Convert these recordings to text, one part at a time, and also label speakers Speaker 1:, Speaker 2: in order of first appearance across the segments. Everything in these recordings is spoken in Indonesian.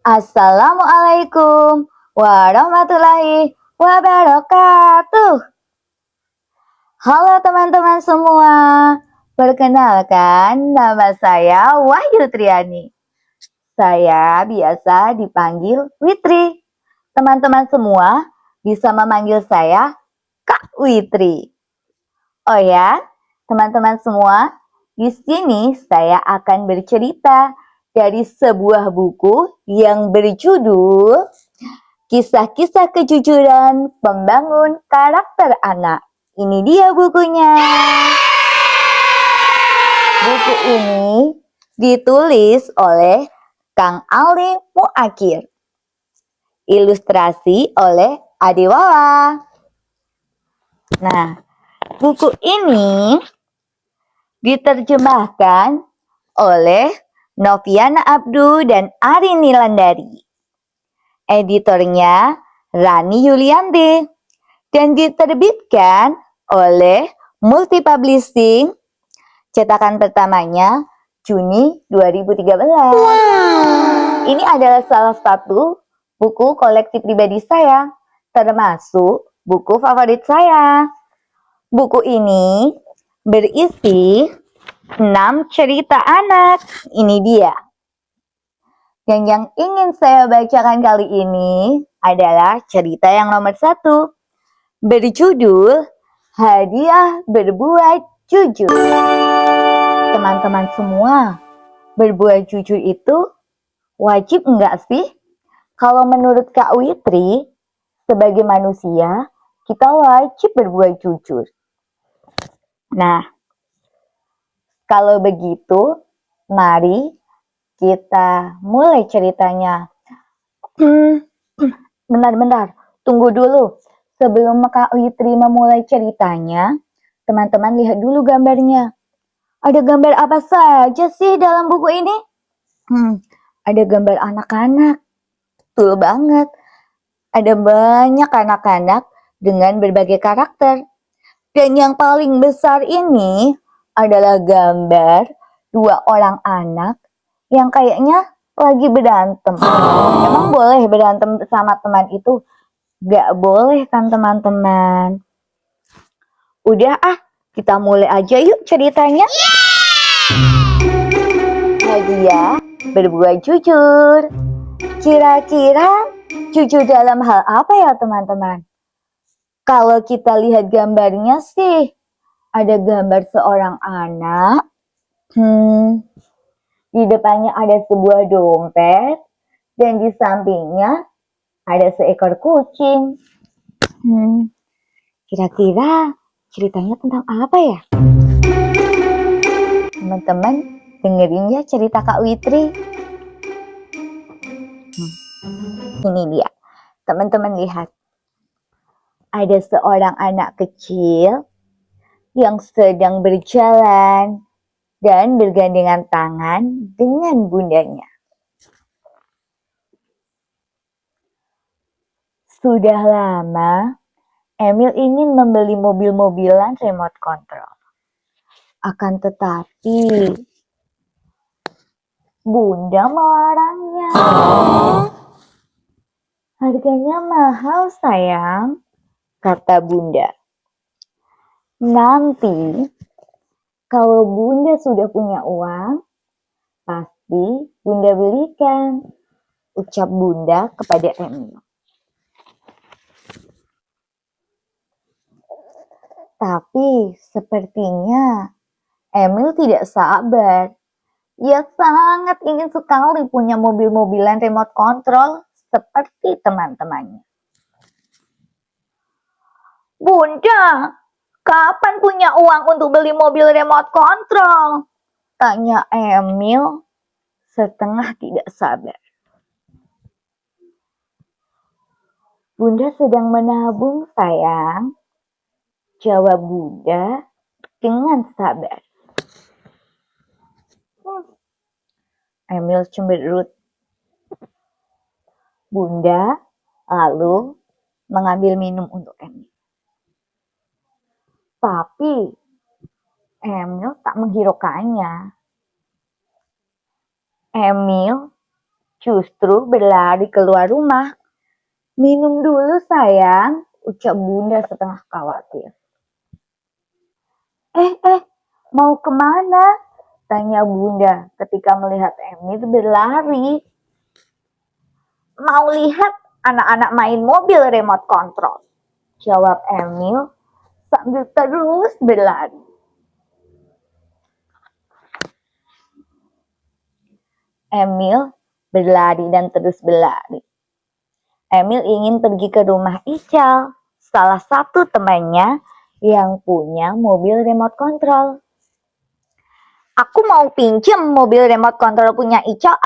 Speaker 1: Assalamualaikum warahmatullahi wabarakatuh. Halo teman-teman semua, perkenalkan nama saya Wahyu Triani. Saya biasa dipanggil Witri. Teman-teman semua bisa memanggil saya Kak Witri. Oh ya, teman-teman semua, di sini saya akan bercerita dari sebuah buku yang berjudul Kisah-Kisah Kejujuran Pembangun Karakter Anak. Ini dia bukunya. Buku ini ditulis oleh Kang Ali Muakir. Ilustrasi oleh Adiwala. Nah, buku ini diterjemahkan oleh Noviana Abdu dan Arini Landari. Editornya Rani Yulianti dan diterbitkan oleh Multi Publishing. Cetakan pertamanya Juni 2013. Ini adalah salah satu buku koleksi pribadi saya, termasuk buku favorit saya. Buku ini berisi 6 cerita anak. Ini dia. Dan yang ingin saya bacakan kali ini adalah cerita yang nomor 1. Berjudul Hadiah Berbuat Jujur. Teman-teman semua, berbuat jujur itu wajib enggak sih? Kalau menurut Kak Witri, sebagai manusia, kita wajib berbuat jujur. Nah, kalau begitu, mari kita mulai ceritanya. Bentar, tunggu dulu. Sebelum Kak Witri memulai ceritanya, teman-teman lihat dulu gambarnya. Ada gambar apa saja sih dalam buku ini? Ada gambar anak-anak. Betul banget. Ada banyak anak-anak dengan berbagai karakter. Dan yang paling besar ini adalah gambar 2 orang anak yang kayaknya lagi berantem. Emang boleh berantem sama teman itu? Gak boleh kan teman-teman? Udah kita mulai aja yuk ceritanya. Hadiah berbuat jujur. Kira-kira jujur dalam hal apa ya teman-teman? Kalau kita lihat gambarnya sih, ada gambar seorang anak. Di depannya ada sebuah dompet. Dan di sampingnya ada seekor kucing. Kira-kira ceritanya tentang apa ya? Teman-teman dengerin ya cerita Kak Witri. Ini dia. Teman-teman lihat. Ada seorang anak kecil yang sedang berjalan dan bergandengan tangan dengan bundanya. Sudah lama, Emil ingin membeli mobil-mobilan remote control. Akan tetapi, Bunda melarangnya. Harganya mahal sayang, kata Bunda. Nanti, kalau Bunda sudah punya uang, pasti Bunda belikan, ucap Bunda kepada Emil. Tapi sepertinya Emil tidak sabar. Ia sangat ingin sekali punya mobil-mobilan remote control seperti teman-temannya. Bunda, kapan punya uang untuk beli mobil remote control? Tanya Emil setengah tidak sabar. Bunda sedang menabung sayang, jawab Bunda dengan sabar. Emil cemberut. Bunda lalu mengambil minum untuk Emil. Tapi Emil tak menghiraukannya. Emil justru berlari keluar rumah. "Minum dulu sayang," ucap Bunda setengah khawatir. Mau kemana?" tanya Bunda ketika melihat Emil berlari. "Mau lihat anak-anak main mobil remote control," jawab Emil sambil terus berlari. Emil berlari dan terus berlari. Emil ingin pergi ke rumah Ical, salah satu temannya yang punya mobil remote control. "Aku mau pinjam mobil remote control punya Ical.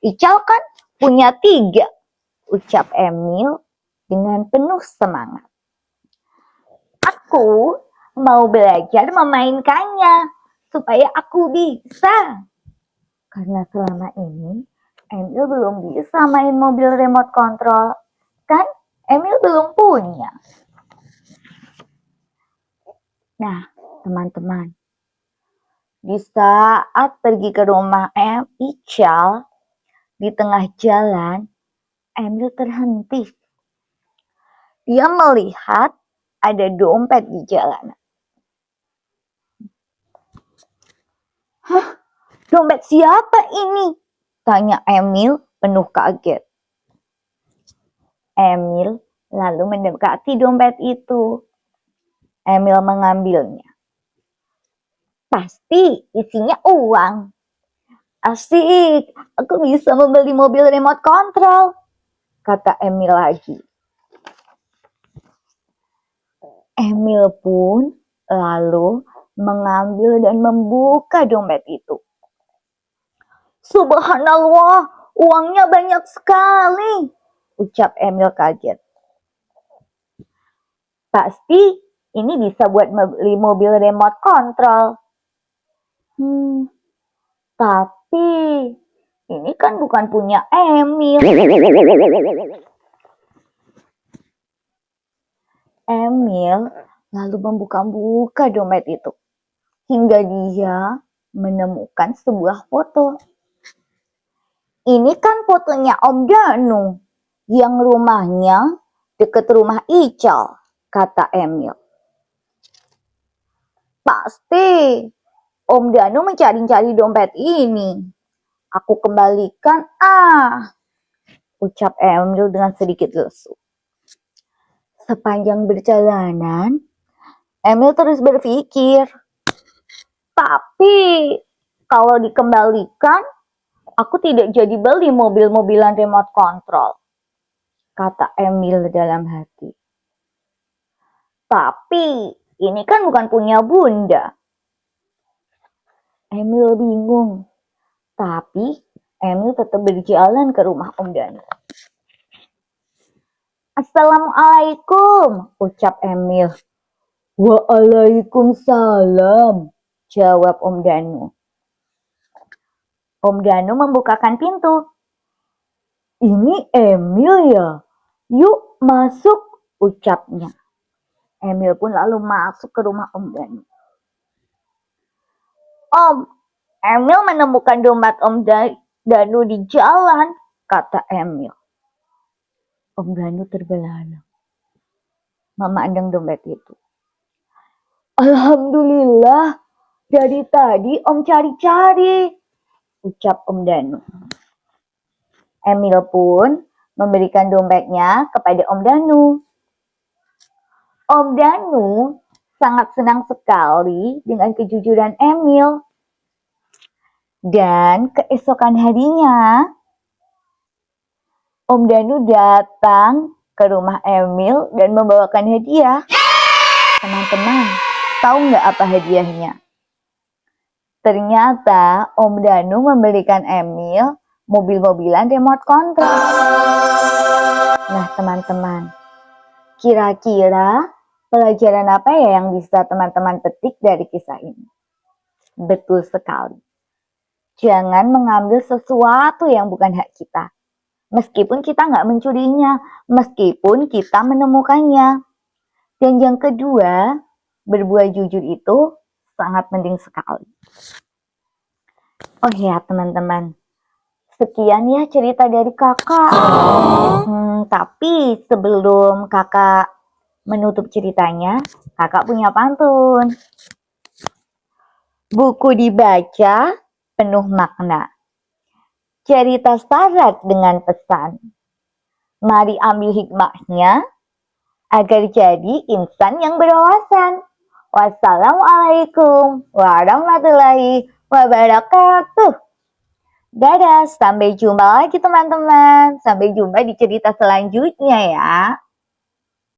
Speaker 1: Ical kan punya 3, ucap Emil dengan penuh semangat. "Aku mau belajar memainkannya supaya aku bisa." Karena selama ini Emil belum bisa main mobil remote control. Kan Emil belum punya. Nah, teman-teman, di saat pergi ke rumah Ical, di tengah jalan, Emil terhenti. Dia melihat ada dompet di jalanan. "Hah, dompet siapa ini?" tanya Emil penuh kaget. Emil lalu mendekati dompet itu. Emil mengambilnya. "Pasti isinya uang. Asik, aku bisa membeli mobil remote control," kata Emil lagi. Emil pun lalu mengambil dan membuka dompet itu. "Subhanallah, uangnya banyak sekali," ucap Emil kaget. "Pasti ini bisa buat beli mobil remote control." Tapi ini kan bukan punya Emil. Emil lalu membuka-buka dompet itu hingga dia menemukan sebuah foto. "Ini kan fotonya Om Danu yang rumahnya dekat rumah Ical," kata Emil. "Pasti Om Danu mencari-cari dompet ini. Aku kembalikan ucap Emil dengan sedikit lesu. Sepanjang perjalanan, Emil terus berpikir, "Tapi kalau dikembalikan, aku tidak jadi beli mobil-mobilan remote control," kata Emil dalam hati. "Tapi ini kan bukan punya Bunda." Emil bingung, tapi Emil tetap berjalan ke rumah Om Danu. "Assalamualaikum," ucap Emil. "Waalaikumsalam," jawab Om Danu. Om Danu membukakan pintu. "Ini Emil ya? Yuk masuk," ucapnya. Emil pun lalu masuk ke rumah Om Danu. "Om, Emil menemukan dompet Om Danu di jalan," kata Emil. Om Danu terbelalak memandang dompet itu. "Alhamdulillah, dari tadi Om cari-cari," ucap Om Danu. Emil pun memberikan dompetnya kepada Om Danu. Om Danu sangat senang sekali dengan kejujuran Emil. Dan keesokan harinya, Om Danu datang ke rumah Emil dan membawakan hadiah. Teman-teman, tahu nggak apa hadiahnya? Ternyata Om Danu memberikan Emil mobil-mobilan remote control. Nah teman-teman, kira-kira pelajaran apa ya yang bisa teman-teman petik dari kisah ini? Betul sekali. Jangan mengambil sesuatu yang bukan hak kita. Meskipun kita nggak mencurinya, meskipun kita menemukannya. Dan yang kedua, berbuat jujur itu sangat penting sekali. Oh ya teman-teman, Sekian ya cerita dari kakak. Tapi sebelum kakak menutup ceritanya, kakak punya pantun. Buku dibaca penuh makna. Cerita syarat dengan pesan. Mari ambil hikmahnya agar jadi insan yang berwawasan. Wassalamualaikum warahmatullahi wabarakatuh. Dadah, sampai jumpa lagi teman-teman. Sampai jumpa di cerita selanjutnya ya.